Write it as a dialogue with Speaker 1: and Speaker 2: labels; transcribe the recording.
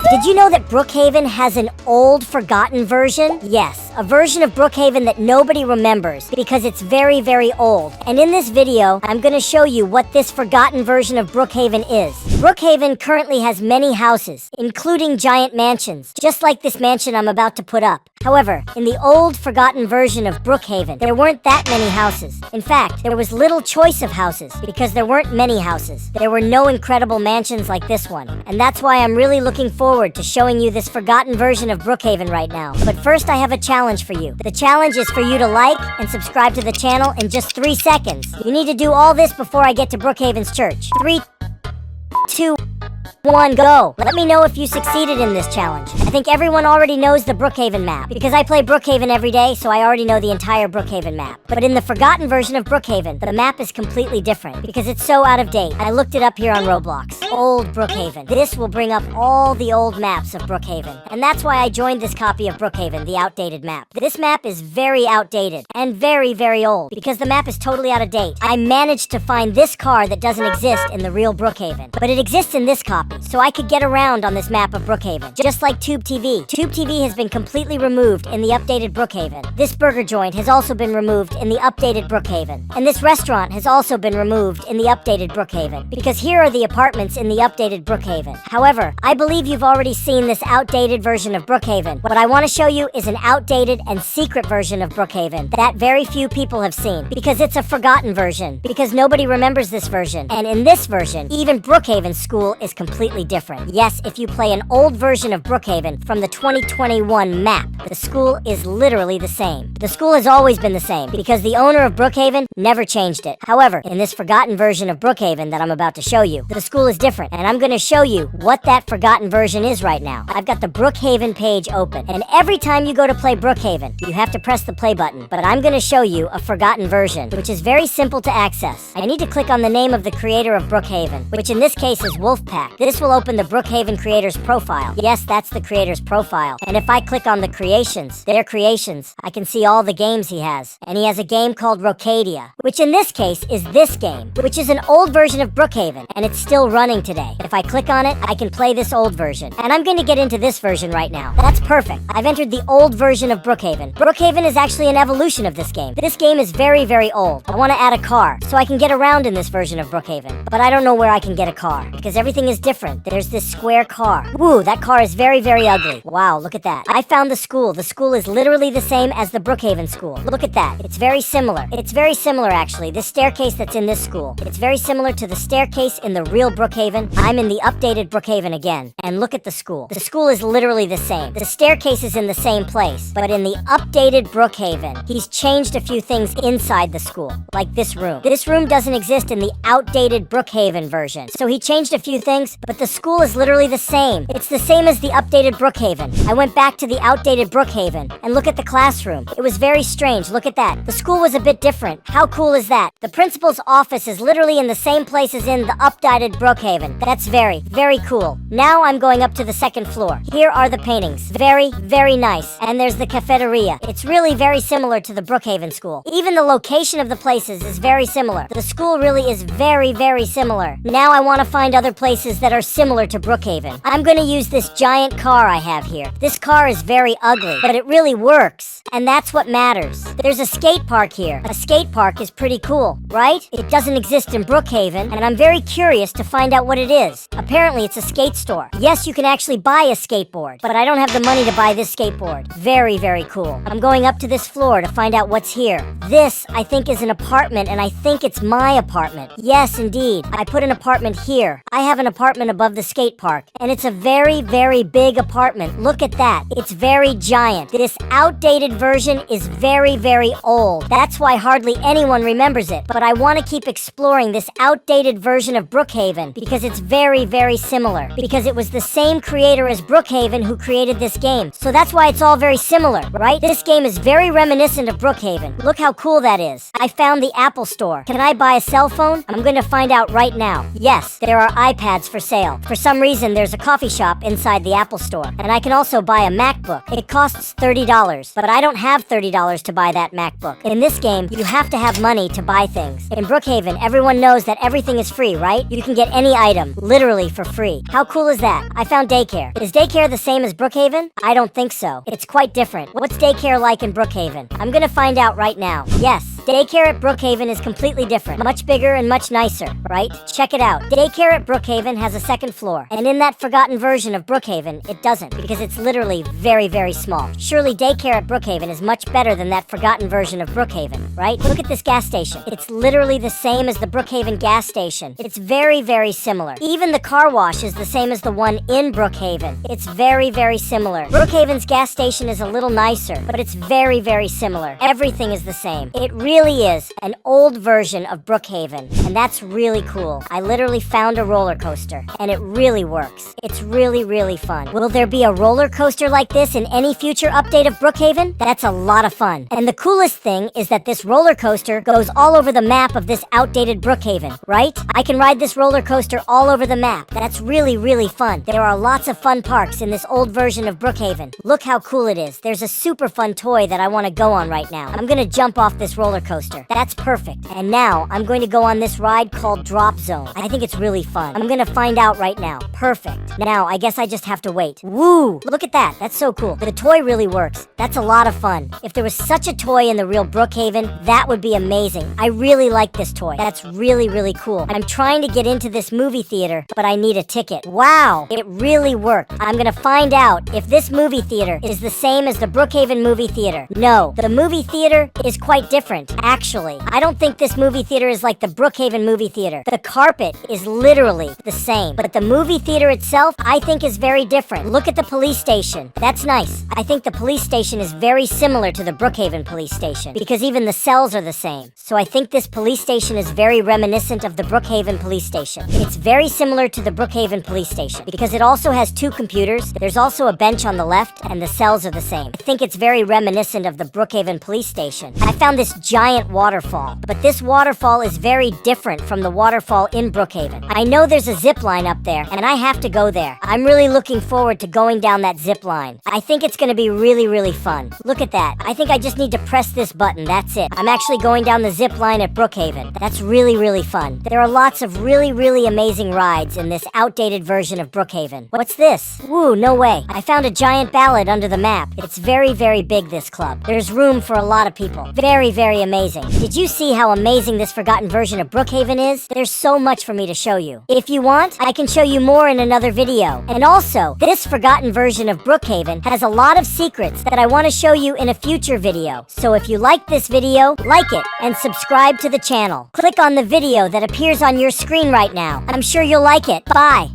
Speaker 1: Did you know that Brookhaven has an old, forgotten version? Yes, a version of Brookhaven that nobody remembers because it's very, very old. And in this video, I'm going to show you what this forgotten version of Brookhaven is. Brookhaven currently has many houses, including giant mansions, just like this mansion I'm about to put up. However, in the old, forgotten version of Brookhaven, there weren't that many houses. In fact, there was little choice of houses because there weren't many houses. There were no incredible mansions like this one. And that's why I'm really looking forward to showing you this forgotten version of Brookhaven right now. But first, I have a challenge for you. The challenge is for you to like and subscribe to the channel in just 3 seconds. You need to do all this before I get to Brookhaven's church. 3, 2, 1, go! Let me know if you succeeded in this challenge. I think everyone already knows the Brookhaven map, because I play Brookhaven every day, so I already know the entire Brookhaven map. But in the forgotten version of Brookhaven, the map is completely different, because it's so out of date. I looked it up here on Roblox. Old Brookhaven. This will bring up all the old maps of Brookhaven. And that's why I joined this copy of Brookhaven, the outdated map. This map is very outdated, and very, very old, because the map is totally out of date. I managed to find this car that doesn't exist in the real Brookhaven, but it exists in this copy. So I could get around on this map of Brookhaven, just like Tube TV. Tube TV has been completely removed in the updated Brookhaven. This burger joint has also been removed in the updated Brookhaven. And this restaurant has also been removed in the updated Brookhaven, because here are the apartments in the updated Brookhaven. However, I believe you've already seen this outdated version of Brookhaven. What I want to show you is an outdated and secret version of Brookhaven that very few people have seen, because it's a forgotten version, because nobody remembers this version. And in this version, even Brookhaven school is completely different. Yes, if you play an old version of Brookhaven from the 2021 map, the school is literally the same. The school has always been the same because the owner of Brookhaven never changed it. However, in this forgotten version of Brookhaven that I'm about to show you, the school is different, and I'm going to show you what that forgotten version is right now. I've got the Brookhaven page open, and every time you go to play Brookhaven, you have to press the play button. But I'm going to show you a forgotten version, which is very simple to access. I need to click on the name of the creator of Brookhaven, which in this case is Wolfpack. This will open the Brookhaven creator's profile. Yes, that's the creator's profile. And if I click on the creations, their creations, I can see all the games he has. And he has a game called Rocadia, which in this case is this game, which is an old version of Brookhaven, and it's still running today. If I click on it, I can play this old version. And I'm going to get into this version right now. That's perfect. I've entered the old version of Brookhaven. Brookhaven is actually an evolution of this game. This game is very, very old. I want to add a car, so I can get around in this version of Brookhaven. But I don't know where I can get a car, because everything is different. There's this square car. Woo, that car is very, very ugly. Wow, look at that. I found the school. The school is literally the same as the Brookhaven school. Look at that. It's very similar. It's very similar, actually. This staircase that's in this school. It's very similar to the staircase in the real Brookhaven. I'm in the updated Brookhaven again. And look at the school. The school is literally the same. The staircase is in the same place. But in the updated Brookhaven, he's changed a few things inside the school. Like this room. This room doesn't exist in the outdated Brookhaven version. So he changed a few things, but the school is literally the same. It's the same as the updated Brookhaven. I went back to the outdated Brookhaven and look at the classroom. It was very strange. Look at that. The school was a bit different. How cool is that? The principal's office is literally in the same place as in the updated Brookhaven. That's very, very cool. Now I'm going up to the second floor. Here are the paintings. Very, very nice. And there's the cafeteria. It's really very similar to the Brookhaven school. Even the location of the places is very similar. The school really is very, very similar. Now I want to find other places that are similar to Brookhaven. I'm going to use this giant car I have here. This car is very ugly, but it really works. And that's what matters. There's a skate park here. A skate park is pretty cool, right? It doesn't exist in Brookhaven, and I'm very curious to find out what it is. Apparently, it's a skate store. Yes, you can actually buy a skateboard, but I don't have the money to buy this skateboard. Very, very cool. I'm going up to this floor to find out what's here. This, I think, is an apartment, and I think it's my apartment. Yes, indeed. I put an apartment here. I have an apartment above the skate park, and it's a very, very big apartment. Look at that. It's very giant. This outdated version is very, very old. That's why hardly anyone remembers it. But I want to keep exploring this outdated version of Brookhaven because it's very, very similar. Because it was the same creator as Brookhaven who created this game. So that's why it's all very similar, right? This game is very reminiscent of Brookhaven. Look how cool that is. I found the Apple Store. Can I buy a cell phone? I'm going to find out right now. Yes, there are iPads for for sale. For some reason, there's a coffee shop inside the Apple Store, and I can also buy a MacBook. It costs $30, but I don't have $30 to buy that MacBook. In this game, you have to have money to buy things. In Brookhaven, everyone knows that everything is free, right? You can get any item, literally for free. How cool is that? I found daycare. Is daycare the same as Brookhaven? I don't think so. It's quite different. What's daycare like in Brookhaven? I'm gonna find out right now. Yes, daycare at Brookhaven is completely different. Much bigger and much nicer, right? Check it out. Daycare at Brookhaven has a second floor. And in that forgotten version of Brookhaven, it doesn't, because it's literally very, very small. Surely daycare at Brookhaven is much better than that forgotten version of Brookhaven, right? Look at this gas station. It's literally the same as the Brookhaven gas station. It's very, very similar. Even the car wash is the same as the one in Brookhaven. It's very, very similar. Brookhaven's gas station is a little nicer, but it's very, very similar. Everything is the same. It really is an old version of Brookhaven, and that's really cool. I literally found a roller coaster, and it really works. It's really, really fun. Will there be a roller coaster like this in any future update of Brookhaven? That's a lot of fun. And the coolest thing is that this roller coaster goes all over the map of this outdated Brookhaven, right? I can ride this roller coaster all over the map. That's really, really fun. There are lots of fun parks in this old version of Brookhaven. Look how cool it is. There's a super fun toy that I want to go on right now. I'm gonna jump off this roller coaster. That's perfect. And now I'm going to go on this ride called Drop Zone. I think it's really fun. I'm gonna find out right now. Perfect. Now I guess I just have to wait. Woo! Look at that. That's so cool. The toy really works. That's a lot of fun. If there was such a toy in the real Brookhaven, that would be amazing. I really like this toy. That's really, really cool. I'm trying to get into this movie theater, but I need a ticket. Wow! It really worked. I'm gonna find out if this movie theater is the same as the Brookhaven movie theater. No, the movie theater is quite different, actually. I don't think this movie theater is like the Brookhaven movie theater. The carpet is literally the same, but the movie theater itself, I think, is very different. Look at the police station. That's nice. I think the police station is very similar to the Brookhaven police station, because even the cells are the same. So I think this police station is very reminiscent of the Brookhaven police station. It's very similar to the Brookhaven police station, because it also has two computers. There's also a bench on the left, and the cells are the same. I think it's very reminiscent of the Brookhaven police station. I found this giant waterfall, but this waterfall is very different from the waterfall in Brookhaven. I know there's a zip line up there, and I have to go there. I'm really looking forward to going down that zip line. I think it's gonna be really, really fun. Look at that. I think I just need to press this button. That's it. I'm actually going down the zip line at Brookhaven. That's really, really fun. There are lots of really, really amazing rides in this outdated version of Brookhaven. What's this? Woo, no way. I found a giant ballad under the map. It's very, very big, this club. There's room for a lot of people. Very, very amazing. Did you see how amazing this forgotten version of Brookhaven is? There's so much for me to show you. If you want, I can show you more in another video. And also, this forgotten version of Brookhaven has a lot of secrets that I want to show you in a future video. So if you like this video, like it and subscribe to the channel. Click on the video that appears on your screen right now. I'm sure you'll like it. Bye.